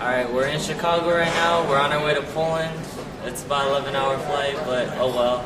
Alright, we're in Chicago right now. We're on our way to Poland. It's about 11-hour flight, but oh well.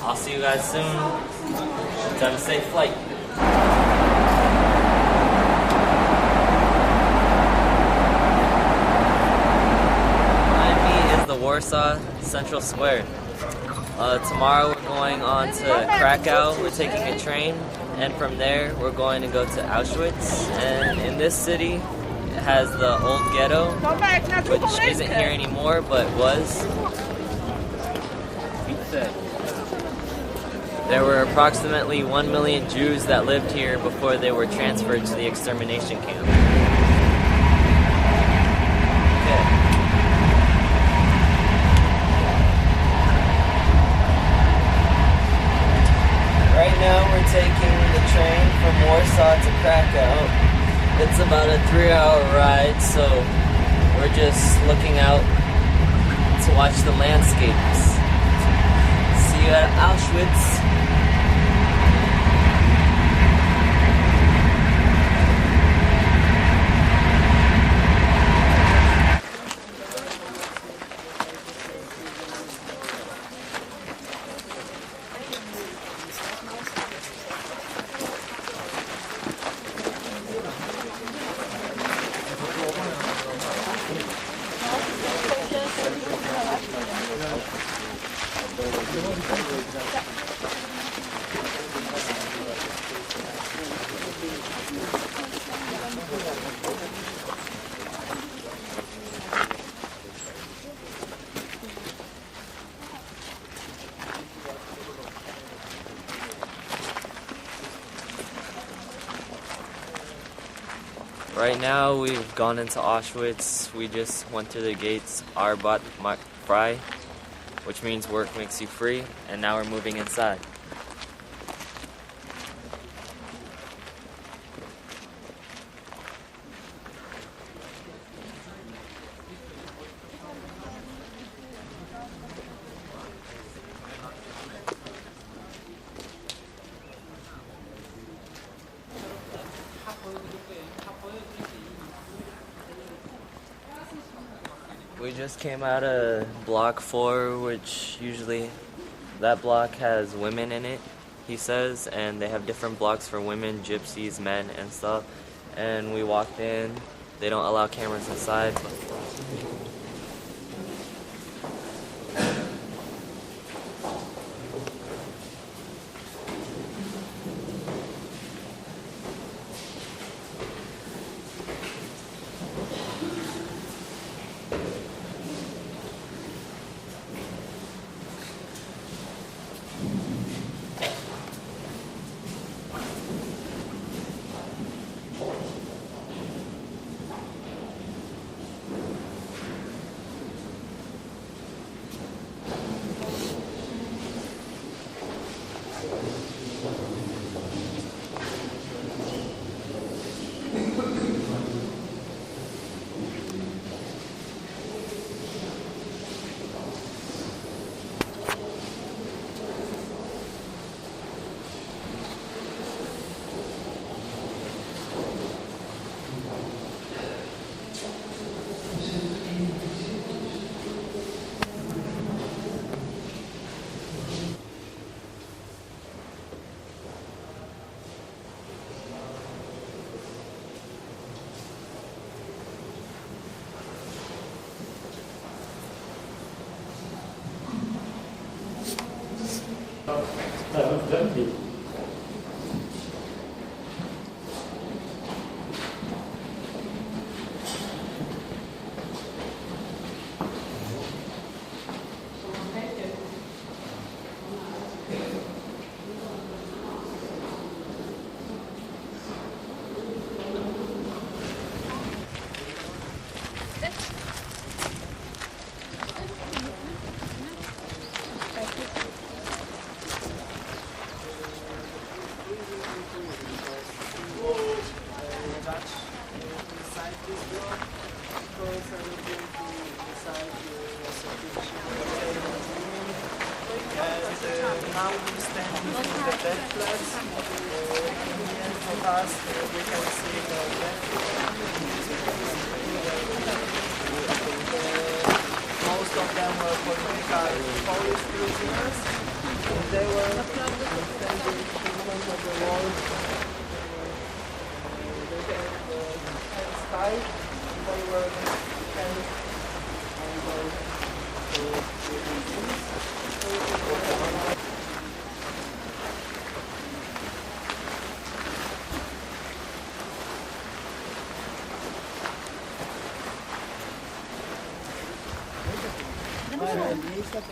I'll see you guys soon. Have a safe flight. Behind me is the Warsaw Central Square. Tomorrow we're going on to Krakow. We're taking a train, and from there we're going to go to Auschwitz. And in this city, it has the old ghetto, which isn't here anymore, but was. There were approximately 1 million Jews that lived here before they were transferred to the extermination camp. Right now we're taking the train from Warsaw to Krakow. It's about a 3-hour ride, so we're just looking out to watch the landscapes. See you at Auschwitz. Right now we've gone into Auschwitz. We just went through the gates, Arbeit macht frei, which means work makes you free, and now we're moving inside. We just came out of Block 4, which usually that block has women in it, he says, and they have different blocks for women, gypsies, men, and stuff. And we walked in. They don't allow cameras inside. Now we stand in the dead flags. Behind us we can see the dead flags. like Polish prisoners. And they were standing in front of the wall. They had hands tied, and they were hands on the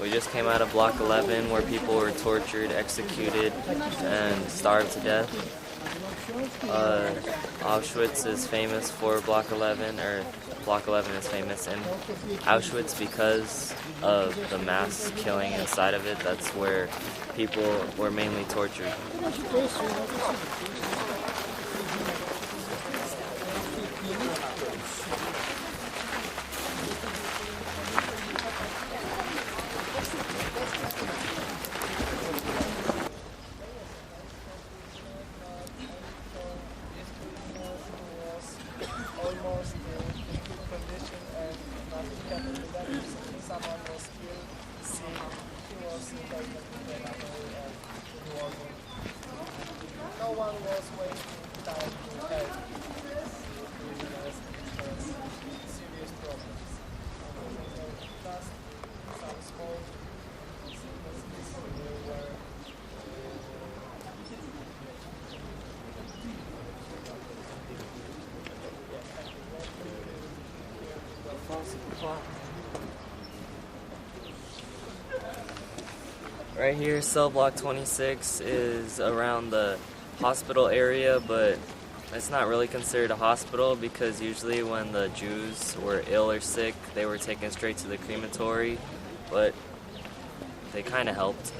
We just came out of Block 11 where people were tortured, executed, and starved to death. Auschwitz is famous for Block 11, or Block 11 is famous in Auschwitz because of the mass killing inside of it. That's where people were mainly tortured. almost in good condition and nothing happened to them. Someone was killed, sick, he was taken to the library and normal. No one was wasting time to help prisoners because serious problems. So just some small sicknesses were Right here, cell block 26 is around the hospital area, but it's not really considered a hospital because usually when the Jews were ill or sick, they were taken straight to the crematory, but they kind of helped.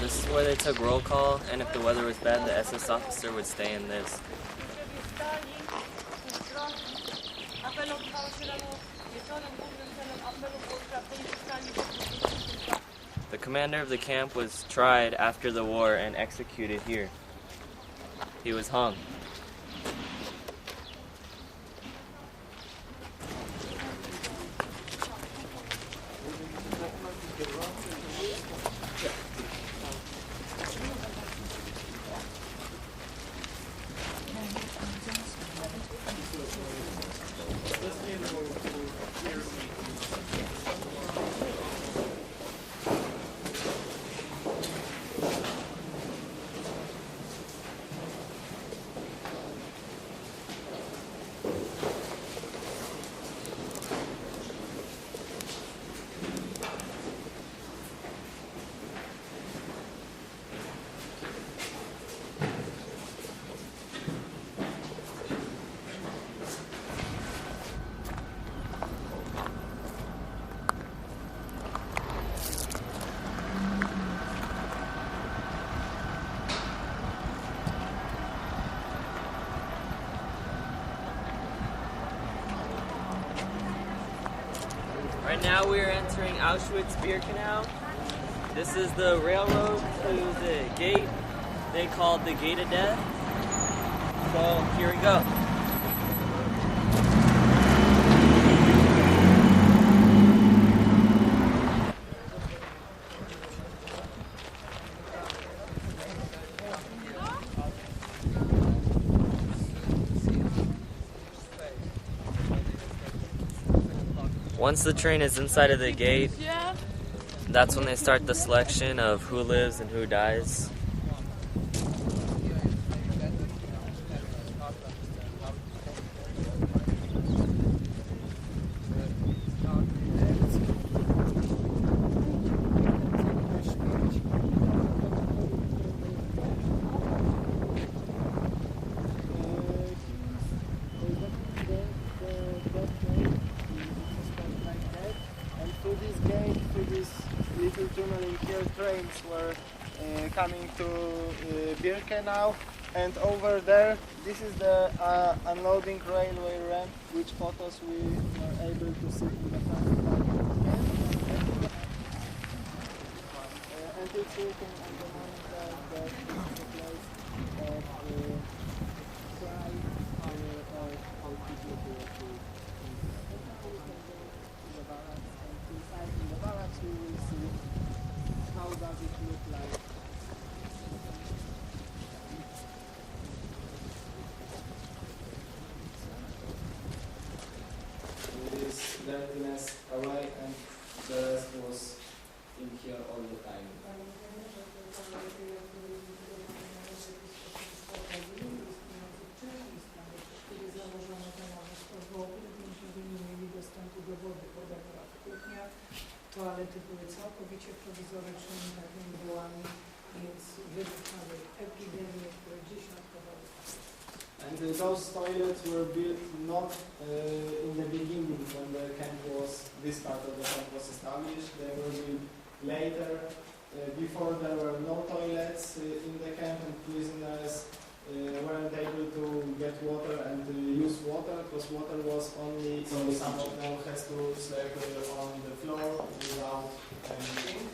This is where they took roll call, and if the weather was bad, the SS officer would stay in this. The commander of the camp was tried after the war and executed here. He was hung. Right now we are entering Auschwitz-Birkenau. This is the railroad to the gate they called the Gate of Death. So here we go. Once the train is inside of the gate, that's when they start the selection of who lives and who dies. Through this little tunnel in here, trains were coming to Birkenau, and over there, this is the unloading railway ramp, which photos we were able to see in the front and it's written on the monitor that this is the place of cry or how people to the barracks, and inside in the barracks we will see how does it look like. This dirtiness away, and the rest was in here all the time. Toalety były całkowicie prowizorycznymi takimi dołami, więc wybuchały epidemie, które dziesiątkowały. And those toilets were built not in the beginning when the camp was, this part of the camp was established. They were built later. Before there were no toilets in the camp, and prisoners weren't able to get water and use water, because water was only, so some of them has to sleep on the floor without anything.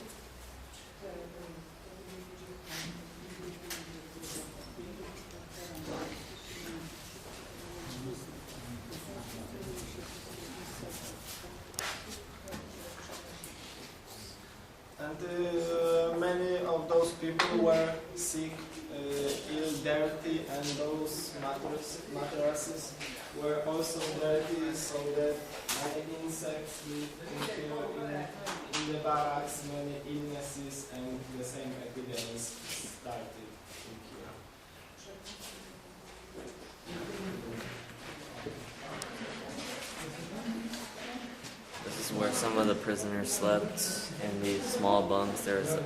And many of those people were sick, ill, dirty, and those mattresses were also dirty, so that many insects lived in the barracks, many illnesses, and the same epidemics started in here. This is where some of the prisoners slept in these small bunks. There's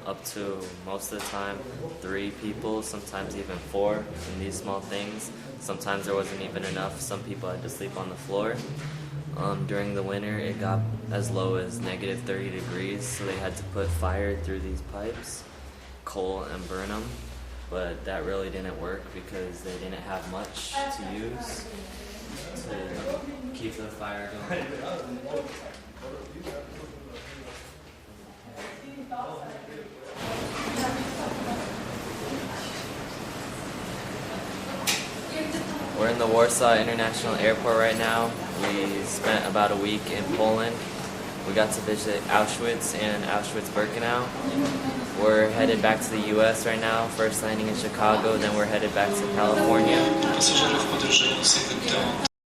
up to, most of the time, 3 people, sometimes even 4 in these small things. Sometimes there wasn't even enough. Some people had to sleep on the floor. During the winter, it got as low as negative 30 degrees, so they had to put fire through these pipes, coal, and burn them. But that really didn't work because they didn't have much to use to keep the fire going. We're in the Warsaw International Airport right now. We spent about a week in Poland. We got to visit Auschwitz and Auschwitz-Birkenau. We're headed back to the U.S. right now, first landing in Chicago, then we're headed back to California.